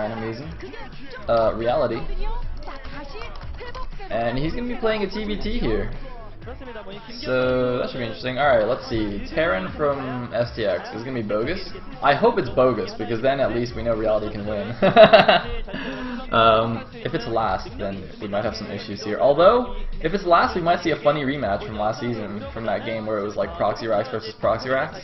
random reason. Reality. And he's going to be playing a TBT here. So that should be interesting. Alright, let's see. Terran from STX. Is it going to be BoguS? I hope it's BoguS, because then at least we know Reality can win. If it's last, then we might have some issues here. Although, if it's last, we might see a funny rematch from last season, from that game where it was like Proxy Racks versus Proxy Racks.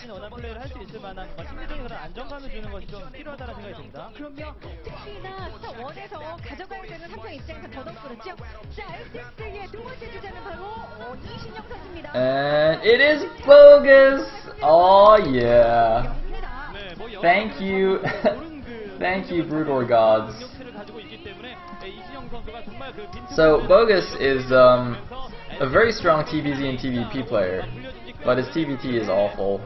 And it is BoguS! Oh yeah! Thank you, thank you, Broodor gods. So BoguS is a very strong TVZ and TVP player, but his TVT is awful.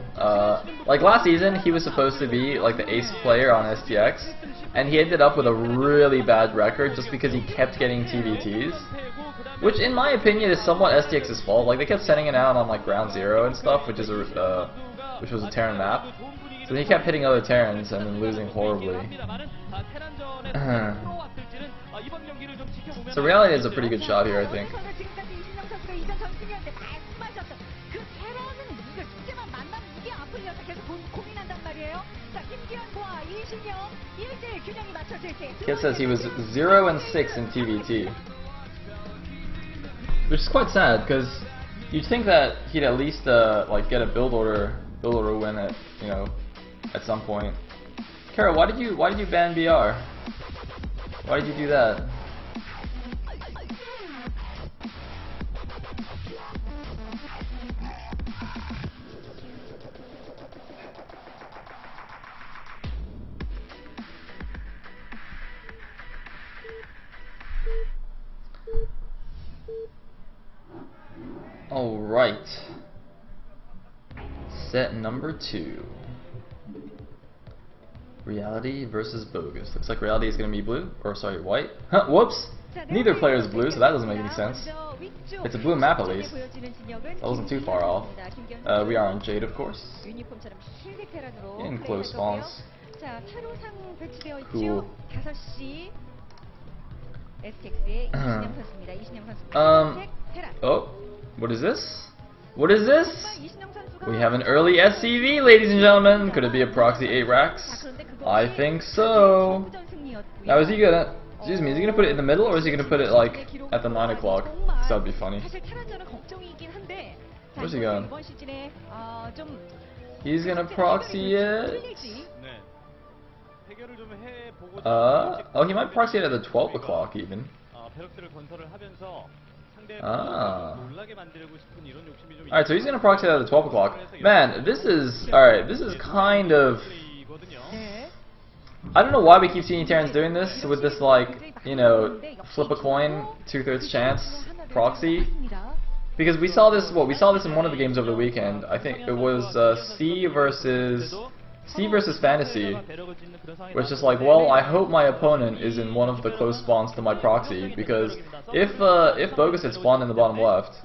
Like last season, he was supposed to be like the ace player on STX, and he ended up with a really bad record just because he kept getting TVTs, which in my opinion is somewhat STX's fault. Like they kept sending it out on like ground zero and stuff, which was a Terran map. So he kept hitting other Terrans and then losing horribly. So Reality is a pretty good shot here, I think. Kid says he was 0-6 in TVT, which is quite sad because you'd think that he'd at least like get a build order win at at some point. Kara, why did you ban BR? Why did you do that? Alright. Set number 2. Reality versus BoguS. Looks like Reality is going to be blue. Or sorry, white. Huh, whoops! Neither player is blue, so that doesn't make any sense. It's a blue map at least. That wasn't too far off. We are on Jade, of course. In close spawns. Cool. Oh, what is this? What is this? We have an early SCV, ladies and gentlemen. Could it be a proxy 8 racks? I think so. Now is he gonna, is he gonna put it in the middle or is he gonna put it like at the 9 o'clock? That would be funny. Where's he going? He's gonna proxy it. Oh, he might proxy it at the 12 o'clock even. Alright, so he's gonna proxy it at the 12 o'clock. Man, this is, alright, this is kind of, I don't know why we keep seeing Terrans doing this with this, like, flip a coin, 2/3 chance proxy. Because we saw this in one of the games over the weekend. I think it was C versus Fantasy, where it's just like, well, I hope my opponent is in one of the close spawns to my proxy, because if BoguS had spawned in the bottom left,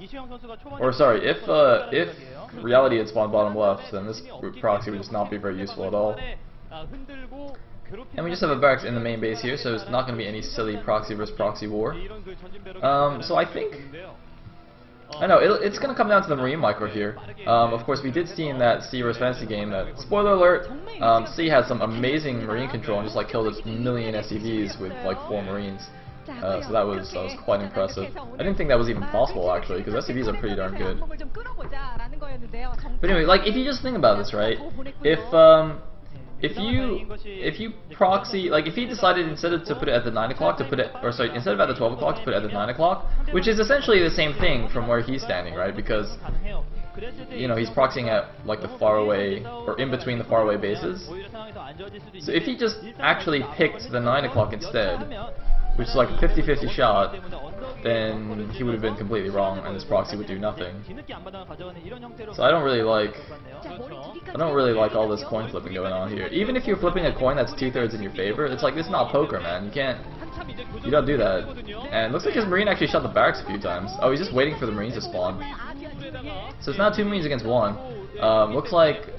or sorry, if Reality had spawned bottom left, then this proxy would just not be very useful at all. And we just have a barracks in the main base here, so it's not going to be any silly proxy versus proxy war. So I think, I know, it's going to come down to the Marine micro here. Of course, we did see in that C vs Fantasy game that, spoiler alert, C had some amazing Marine control and just like killed a million SCVs with like 4 Marines. So that was quite impressive. I didn't think that was even possible actually, because SCVs are pretty darn good. But anyway, like if you just think about this, right? If you proxy, like if he decided instead of to put it at the 9 o'clock to put it, or sorry, instead of at the 12 o'clock to put it at the 9 o'clock, which is essentially the same thing from where he's standing, right? Because he's proxying at like the far away, or in between the far away bases. So if he just actually picked the 9 o'clock instead, which is like a 50-50 shot, then he would have been completely wrong and this proxy would do nothing. So I don't really like all this coin flipping going on here. Even if you're flipping a coin that's 2/3 in your favor, it's like, this is not poker, man. You don't do that. And it looks like his Marine actually shot the barracks a few times. Oh, he's just waiting for the Marines to spawn. So it's now 2 Marines against 1. Looks like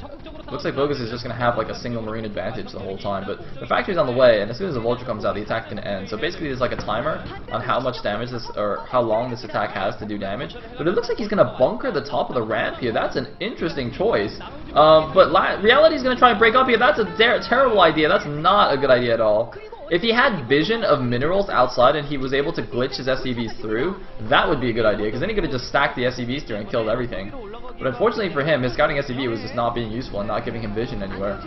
Looks like BoguS is just going to have like a single marine advantage the whole time, but the factory's on the way, and as soon as the vulture comes out, the attack's going to end. So basically there's like a timer on how much damage this, or how long this attack has to do damage, but it looks like he's going to bunker the top of the ramp here. That's an interesting choice. But Reality's going to try and break up here. That's a terrible idea. That's not a good idea at all. If he had vision of minerals outside and he was able to glitch his SCVs through, that would be a good idea, because then he could have just stacked the SCVs through and killed everything. But unfortunately for him, his scouting SCV was just not being useful and not giving him vision anywhere.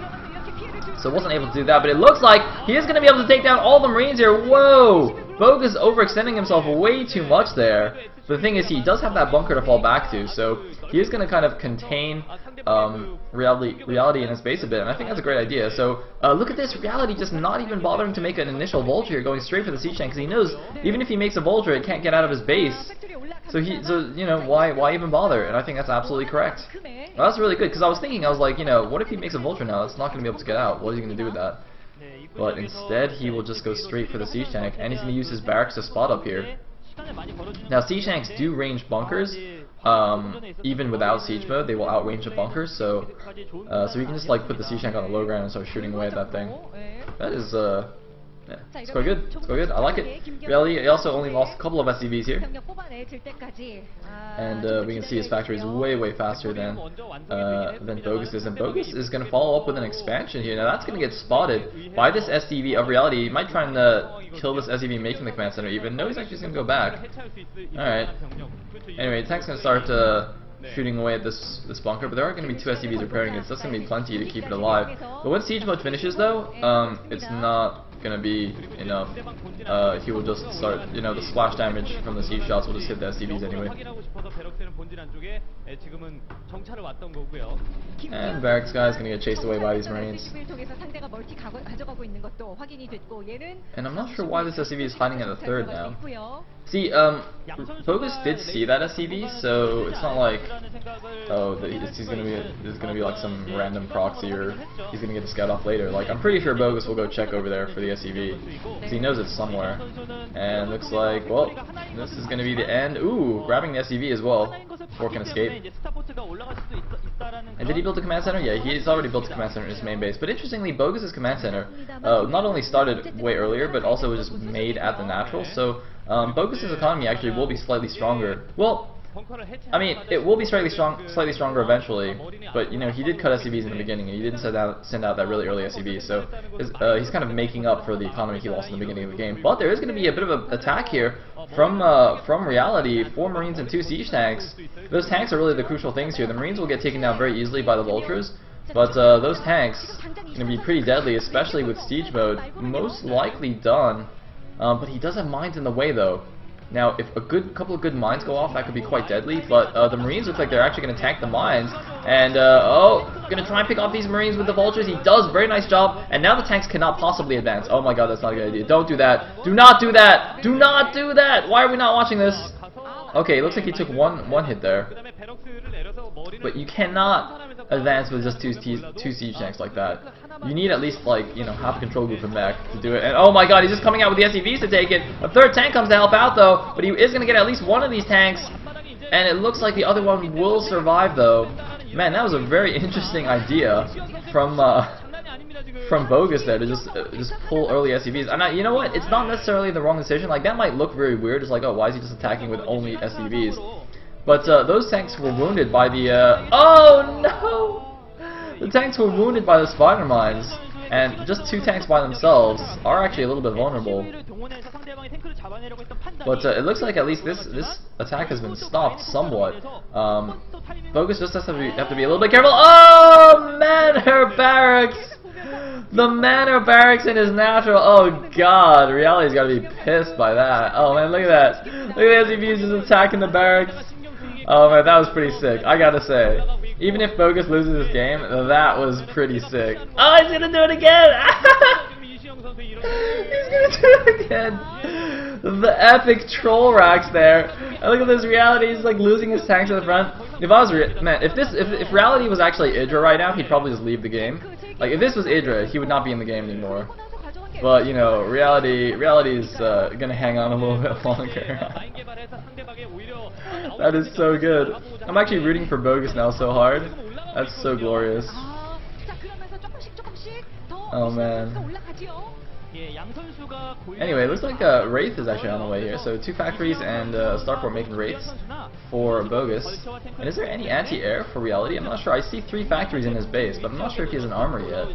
So wasn't able to do that, but it looks like he is going to be able to take down all the Marines here. Whoa! BoguS overextending himself way too much there. But the thing is, he does have that bunker to fall back to, so he is going to kind of contain Reality in his base a bit, and I think that's a great idea. So look at this, Reality just not even bothering to make an initial vulture here, going straight for the siege tank, because he knows even if he makes a vulture, it can't get out of his base. So you know, why even bother? And I think that's absolutely correct. Well, that's really good, because I was thinking, I was like, you know, what if he makes a vulture now? It's not going to be able to get out. What is he going to do with that? But instead, he will just go straight for the siege tank, and he's going to use his barracks to spot up here. Now, siege tanks do range bunkers. Even without siege mode, they will outrange the bunkers. So you can just like put the siege tank on the low ground and start shooting away at that thing. That is yeah, it's quite good. It's quite good. I like it. Reality also only lost a couple of SCVs here, and we can see his factory is way faster than BoguS is, and BoguS is going to follow up with an expansion here. Now that's going to get spotted by this SCV of Reality. He might try and kill this SCV making the command center. Even no, he's actually going to go back. All right. Anyway, the tank's going to start shooting away at this bunker, but there are going to be 2 SCVs repairing it, so that's going to be plenty to keep it alive. But when siege mode finishes, though, it's not going to be enough. He will just start, you know, the splash damage from the siege shots will just hit the SCVs anyway. And barracks guy's going to get chased away by these Marines. And I'm not sure why this SCV is hiding at the third now. See, BoguS did see that SCV, so it's not like, oh, there's gonna be like some random proxy, or he's gonna get the scout off later. Like, I'm pretty sure BoguS will go check over there for the SCV, because he knows it's somewhere. And looks like, well, this is gonna be the end. Ooh, grabbing the SCV as well. Orc can escape. And did he build a command center? Yeah, he's already built a command center in his main base. But interestingly, BoguS' command center not only started way earlier, but also was just made at the natural. So BoguS' economy actually will be slightly stronger. Well, I mean, it will be slightly stronger eventually, but you know, he did cut SCVs in the beginning, and he didn't send out that really early SCV, so he's kind of making up for the economy he lost in the beginning of the game. But there is going to be a bit of an attack here from Reality, 4 Marines and 2 siege tanks. Those tanks are really the crucial things here. The Marines will get taken down very easily by the vultures, but those tanks are going to be pretty deadly, especially with siege mode most likely done. But he does have mines in the way, though. Now, if a couple of good mines go off, that could be quite deadly, but the Marines look like they're actually going to tank the mines, and, going to try and pick off these Marines with the vultures. He does, very nice job, and now the tanks cannot possibly advance. Oh my god, that's not a good idea. Don't do that. Do not do that. Do not do that. Why are we not watching this? Okay, it looks like he took one hit there, but you cannot advance with just two siege tanks like that. You need at least, like, you know, half a control group and mech to do it. And oh my god, he's just coming out with the SCVs to take it. A third tank comes to help out, though, but he is going to get at least one of these tanks, and it looks like the other one will survive, though. Man, that was a very interesting idea from BoguS there to just pull early SCVs. And you know what? It's not necessarily the wrong decision. Like, that might look very weird. It's like, oh, why is he just attacking with only SCVs? But those tanks were wounded by the oh no! The tanks were wounded by the spider mines, and just 2 tanks by themselves are actually a little bit vulnerable. But it looks like at least this attack has been stopped somewhat. BoguS just has to be a little bit careful. Oh, Manor Barracks! The Manor Barracks in his natural. Oh god, Reality's got to be pissed by that. Oh man, look at that. Look at the SCVs just attacking the barracks. Oh man, that was pretty sick, I gotta say. Even if BoguS loses this game, that was pretty sick. Oh, he's gonna do it again! He's gonna do it again! The epic troll racks there. And look at this, Reality, he's like losing his tanks to the front. If I was if Reality was actually Idra right now, he'd probably just leave the game. Like, if this was Idra, he would not be in the game anymore. But, you know, Reality's gonna hang on a little bit longer. That is so good. I'm actually rooting for BoguS now so hard. That's so glorious. Oh man. Anyway, it looks like Wraith is actually on the way here. So 2 factories and Starport making Wraiths for BoguS. And is there any anti-air for Reality? I'm not sure. I see 3 factories in his base, but I'm not sure if he has an armor yet.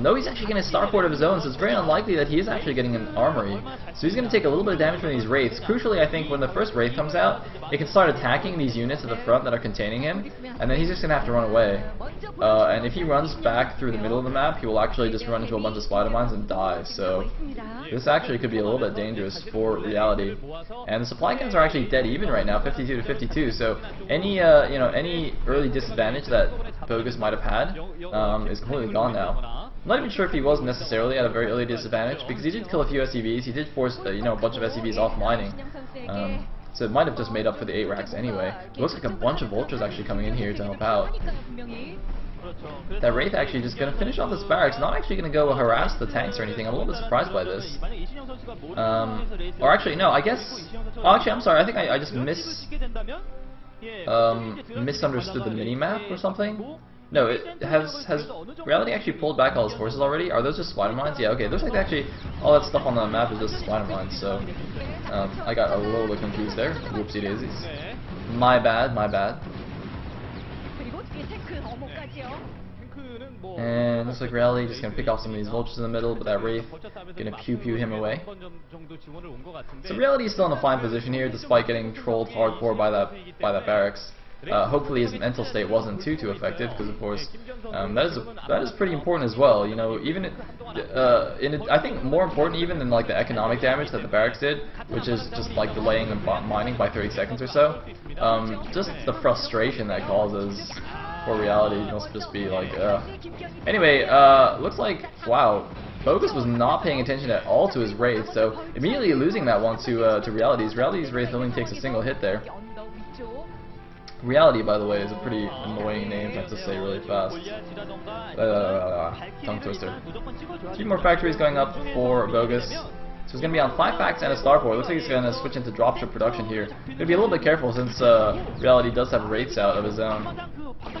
No, he's actually getting a Starport of his own, so it's very unlikely that he is actually getting an armory. So he's going to take a little bit of damage from these Wraiths. Crucially, I think when the first Wraith comes out, it can start attacking these units at the front that are containing him, and then he's just going to have to run away. And if he runs back through the middle of the map, he will actually just run into a bunch of spider mines and die. So this actually could be a little bit dangerous for Reality. And the supply counts are actually dead even right now, 52 to 52. So any any early disadvantage that BoguS might have had is completely gone now. I'm not even sure if he was necessarily at a very early disadvantage, because he did kill a few SCVs. He did force a bunch of SCVs off mining. So it might have just made up for the 8 racks anyway. It looks like a bunch of vultures actually coming in here to help out. That Wraith actually just going to finish off this barracks, not actually going to go harass the tanks or anything. I'm a little bit surprised by this. Or actually, no, I guess... Oh, actually, I'm sorry, I think I just misunderstood the mini-map or something. No, has Reality actually pulled back all his forces already? Are those just spider mines? Yeah, okay, looks like actually all that stuff on the map is just spider mines, so... I got a little bit confused there. Whoopsie daisies. My bad, my bad. And looks like Reality just gonna pick off some of these vultures in the middle, but that Wraith gonna pew him away. So Reality is still in a fine position here, despite getting trolled hardcore by that barracks. Hopefully his mental state wasn't too effective, because of course that is pretty important as well. You know, even I think more important even than like the economic damage that the barracks did, which is just like delaying the mining by 30 seconds or so. Just the frustration that causes for Reality must just be like, Anyway, looks like, wow, BoguS was not paying attention at all to his Wraith, so immediately losing that one to Reality's. Reality's Wraith only takes a single hit there. Reality, by the way, is a pretty annoying name to have to say really fast. Tongue twister. 3 more factories going up for BoguS. So he's going to be on 5 facts and a starport. Looks like he's going to switch into dropship production here. Going to be a little bit careful since Reality does have Wraiths out of his own.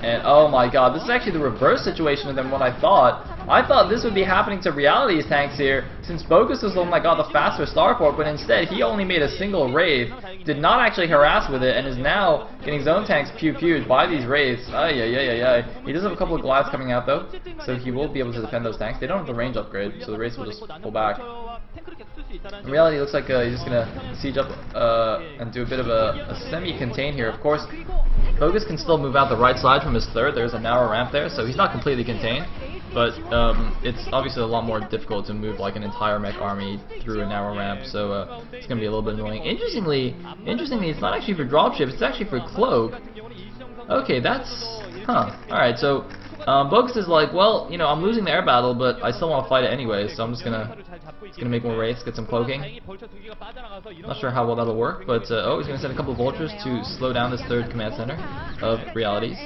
And oh my god, this is actually the reverse situation than what I thought. I thought this would be happening to Reality's tanks here, since BoguS was the one that got the faster starport, but instead he only made a single Wraith, did not actually harass with it, and is now getting his own tanks pew-pewed by these Wraiths. He does have a couple of Goliaths coming out though, so he will be able to defend those tanks. They don't have the range upgrade, so the Wraiths will just pull back. In reality, it looks like he's just going to siege up and do a bit of a semi-contain here. Of course, BoguS can still move out the right side from his third. There's a narrow ramp there, so he's not completely contained. But it's obviously a lot more difficult to move like an entire mech army through a narrow ramp, so it's going to be a little bit annoying. Interestingly, it's not actually for dropship, it's actually for cloak. Okay, that's... Alright, so BoguS is like, well, I'm losing the air battle, but I still want to fight it anyway, so I'm just gonna make more Wraiths, get some cloaking. Not sure how well that'll work, but oh, he's gonna send a couple of vultures to slow down this third command center of Realities.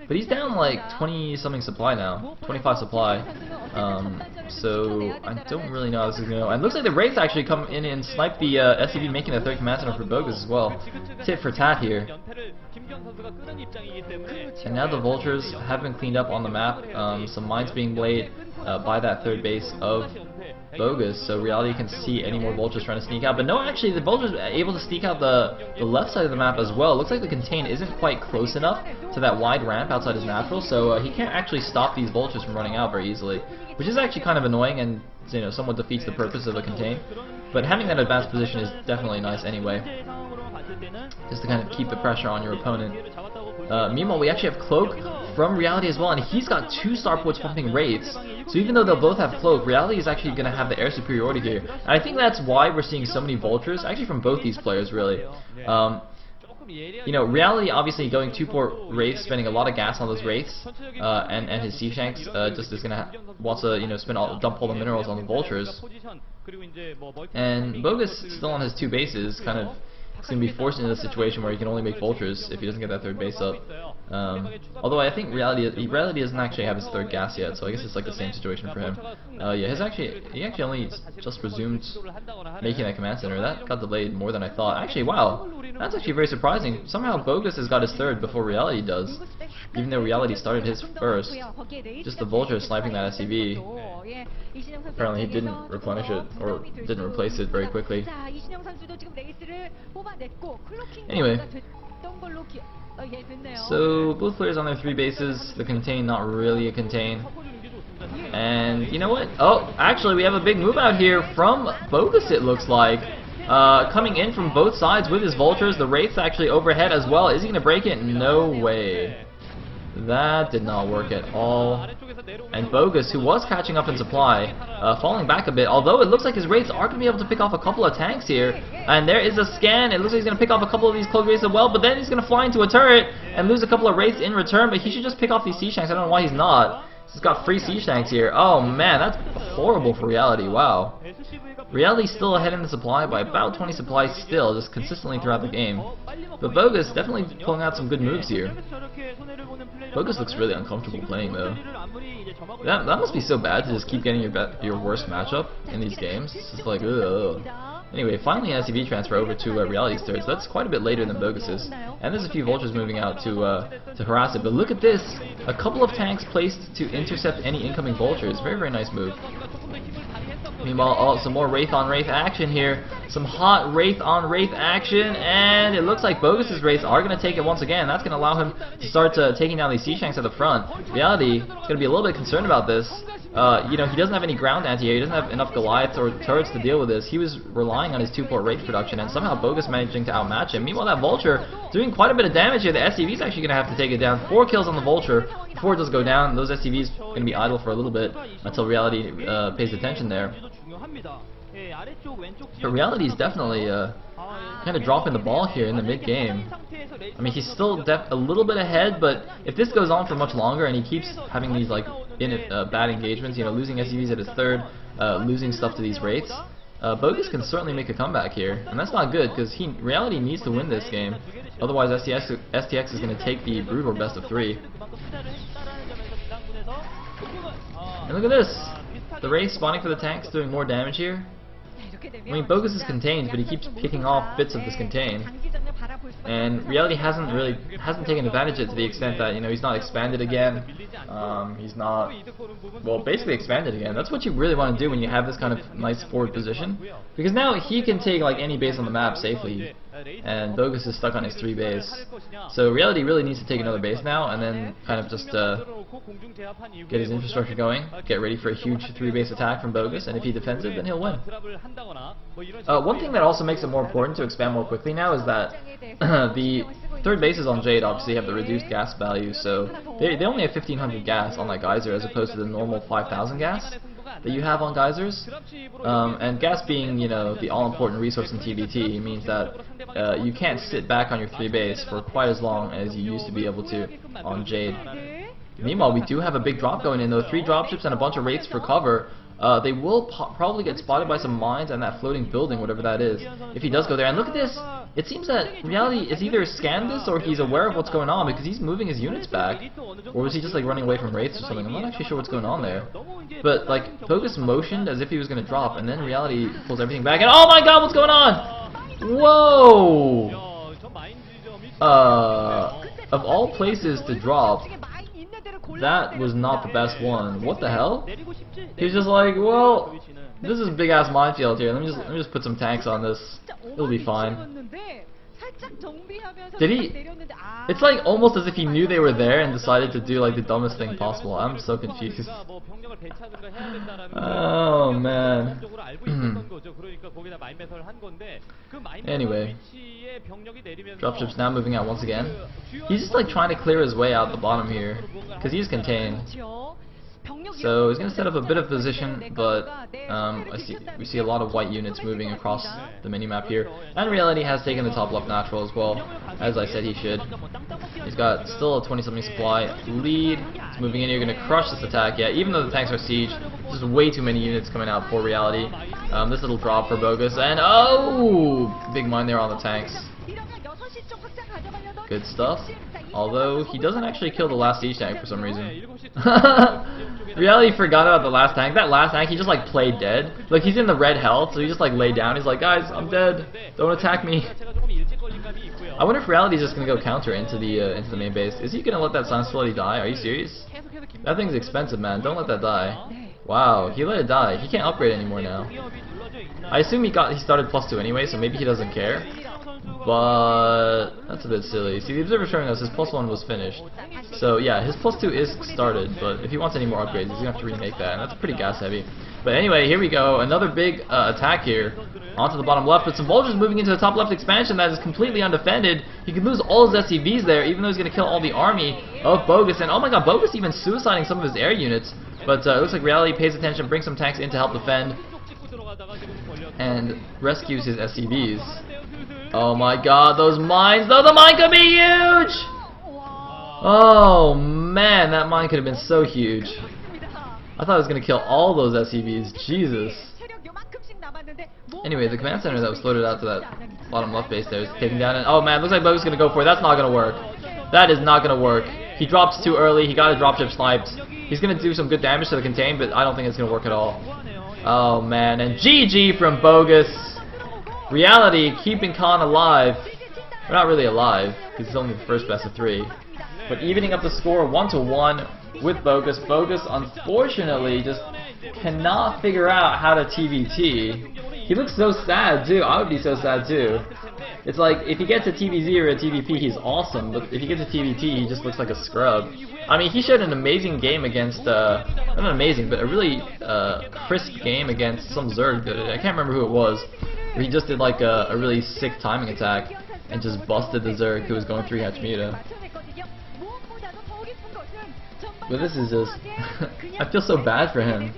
But he's down like 20-something supply now, 25 supply. So I don't really know how this is gonna go. And it looks like the Wraiths actually come in and snipe the SCV, making the third command center for BoguS as well. Tit for tat here. And now the vultures have been cleaned up on the map. Some mines being laid by that third base of BoguS, so Reality can see any more vultures trying to sneak out. But no, actually, the vultures are able to sneak out the left side of the map as well. It looks like the contain isn't quite close enough to that wide ramp outside his natural, so he can't actually stop these vultures from running out very easily, which is actually kind of annoying and somewhat defeats the purpose of a contain. But having that advanced position is definitely nice anyway, just to kind of keep the pressure on your opponent. Meanwhile, we actually have Cloak from Reality as well, and he's got 2 starports pumping Wraiths. So even though they'll both have Cloak, Reality is actually going to have the air superiority here. And I think that's why we're seeing so many vultures, actually from both these players, really. Reality obviously going 2 port Wraiths, spending a lot of gas on those Wraiths, and his Sea Shanks just is gonna wants to dump all the minerals on the vultures. And BoguS still on his 2 bases, kind of going to be forced into a situation where he can only make vultures if he doesn't get that third base up. Although I think Reality doesn't actually have his third gas yet, so I guess it's like the same situation for him. He actually only just resumed making that command center. That got delayed more than I thought. Actually, wow, That's actually very surprising. Somehow BoguS has got his third before Reality does. Even though Reality started his first. Just the Vulture sniping that SCV. Apparently he didn't replenish it, or didn't replace it very quickly. Anyway. So, both players on their 3 bases. The contain, not really a contain. And, you know what? Oh, actually we have a big move out here from BoguS, it looks like. Coming in from both sides with his Vultures. The Wraith's actually overhead as well. Is he going to break it? No way. That did not work at all. And BoguS, who was catching up in supply, falling back a bit, although it looks like his Wraiths are going to be able to pick off a couple of tanks here. And there is a scan. It looks like he's going to pick off a couple of these Cloaked Wraiths as well, but then he's going to fly into a turret and lose a couple of Wraiths in return, but he should just pick off these Siege Tanks. I don't know why he's not. He's got free Siege Tanks here. Oh man, that's horrible for Reality. Wow. Reality's still ahead in the supply by about 20 supplies still, just consistently throughout the game. But BoguS definitely pulling out some good moves here. BoguS looks really uncomfortable playing though. That must be so bad to just keep getting your worst matchup in these games. It's just like, ugh. Anyway, finally an SCV transfer over to Reality's third, so that's quite a bit later than BoguS's. And there's a few Vultures moving out to harass it. But look at this! A couple of tanks placed to intercept any incoming Vultures. Very, very nice move. Meanwhile, oh, some more Wraith on Wraith action here. Some hot Wraith on Wraith action, and it looks like BoguS's Wraiths are going to take it once again. That's going to allow him to start taking down these Siege Tanks at the front. Reality is going to be a little bit concerned about this. You know, he doesn't have any ground anti-air, he doesn't have enough Goliaths or turrets to deal with this. He was relying on his 2-port Wraith production, and somehow BoguS managing to outmatch him. Meanwhile, that Vulture doing quite a bit of damage here. The SCV is actually going to have to take it down. 4 kills on the Vulture before it does go down. Those SCVs going to be idle for a little bit until Reality pays attention there. But Reality is definitely kind of dropping the ball here in the mid-game. I mean, he's still a little bit ahead, but if this goes on for much longer and he keeps having these like bad engagements, you know, losing SCVs at his third, losing stuff to these Wraiths, BoguS can certainly make a comeback here, and that's not good because Reality needs to win this game. Otherwise, STX is going to take the Brood War best of 3. And look at this, the Wraith spawning for the tanks, doing more damage here. I mean, BoguS is contained, but he keeps picking off bits of this contain. And Reality hasn't taken advantage of it to the extent that, you know, he's not expanded again. He's not, well, basically expanded again. That's what you really want to do when you have this kind of nice forward position. Because now he can take like any base on the map safely. And BoguS is stuck on his 3 base. So Reality really needs to take another base now and then kind of just get his infrastructure going, get ready for a huge 3 base attack from BoguS, and if he defends it, then he'll win. One thing that also makes it more important to expand more quickly now is that the third bases on Jade obviously have the reduced gas value, so they only have 1500 gas on that Geyser as opposed to the normal 5000 gas that you have on Geysers. And gas being, you know, the all-important resource in TBT means that you can't sit back on your 3 base for quite as long as you used to be able to on Jade. Meanwhile, we do have a big drop going in though. 3 dropships and a bunch of Wraiths for cover. They will probably get spotted by some mines and that floating building, whatever that is, if he does go there. And look at this! It seems that Reality is either scanned this or he's aware of what's going on because he's moving his units back. Or was he just like running away from Wraiths or something? I'm not actually sure what's going on there. But like, BoguS motioned as if he was going to drop, and then Reality pulls everything back, and oh my god, what's going on? Whoa! Of all places to drop, that was not the best one. What the hell? He was just like, well, this is a big ass minefield here. Let me just put some tanks on this. It'll be fine. Did he? It's like almost as if he knew they were there and decided to do like the dumbest thing possible. I'm so confused. Oh man. Anyway, dropship's now moving out once again. He's just like trying to clear his way out the bottom here because he's contained. So he's going to set up a bit of position, but we see a lot of white units moving across the minimap here. And Reality has taken the top left natural as well, as I said he should. He's got still a 20-something supply lead. He's moving in here, going to crush this attack. Yeah, even though the tanks are siege, there's way too many units coming out for Reality. This little drop for BoguS, and oh! Big mine there on the tanks. Good stuff. Although, he doesn't actually kill the last siege tank for some reason. Reality forgot about the last tank. That last tank, he just like played dead. Like, he's in the red health, so he just like laid down. He's like, guys, I'm dead. Don't attack me. I wonder if Reality's just gonna go counter into the main base. Is he gonna let that Silence Facility die? Are you serious? That thing's expensive, man. Don't let that die. Wow, he let it die. He can't upgrade anymore now. I assume he started +2 anyway, so maybe he doesn't care. But that's a bit silly. See, the observer's showing us his +1 was finished. So yeah, his +2 is started, but if he wants any more upgrades, he's gonna have to remake that, and that's pretty gas heavy. But anyway, here we go. Another big attack here onto the bottom left, but some Vultures moving into the top left expansion that is completely undefended. He could lose all his SCVs there, even though he's gonna kill all the army of BoguS. And oh my god, BoguS even suiciding some of his air units. But it looks like Reality pays attention, brings some tanks in to help defend, and rescues his SCVs. Oh my god, those mines though, the mine could be huge! Oh man, that mine could have been so huge. I thought I was going to kill all those SCVs, Jesus. Anyway, the command center that was floated out to that bottom left base there is taken down, and oh man, looks like BoguS is going to go for it. That's not going to work. That is not going to work. He drops too early, he got a dropship sniped. He's going to do some good damage to the contain, but I don't think it's going to work at all. Oh man, and GG from BoguS. Reality keeping Khan alive. We're not really alive, because it's only the first best of 3. But evening up the score 1-1 with BoguS. BoguS unfortunately just cannot figure out how to TVT. He looks so sad too. I would be so sad too. It's like if he gets a TVZ or a TVP, he's awesome, but if he gets a TVT, he just looks like a scrub. I mean, he showed an amazing game against, not amazing, but a really crisp game against some Zerg. I can't remember who it was. Where he just did like a really sick timing attack and just busted the Zerg who was going 3-hatch Muta. But this is just, I feel so bad for him.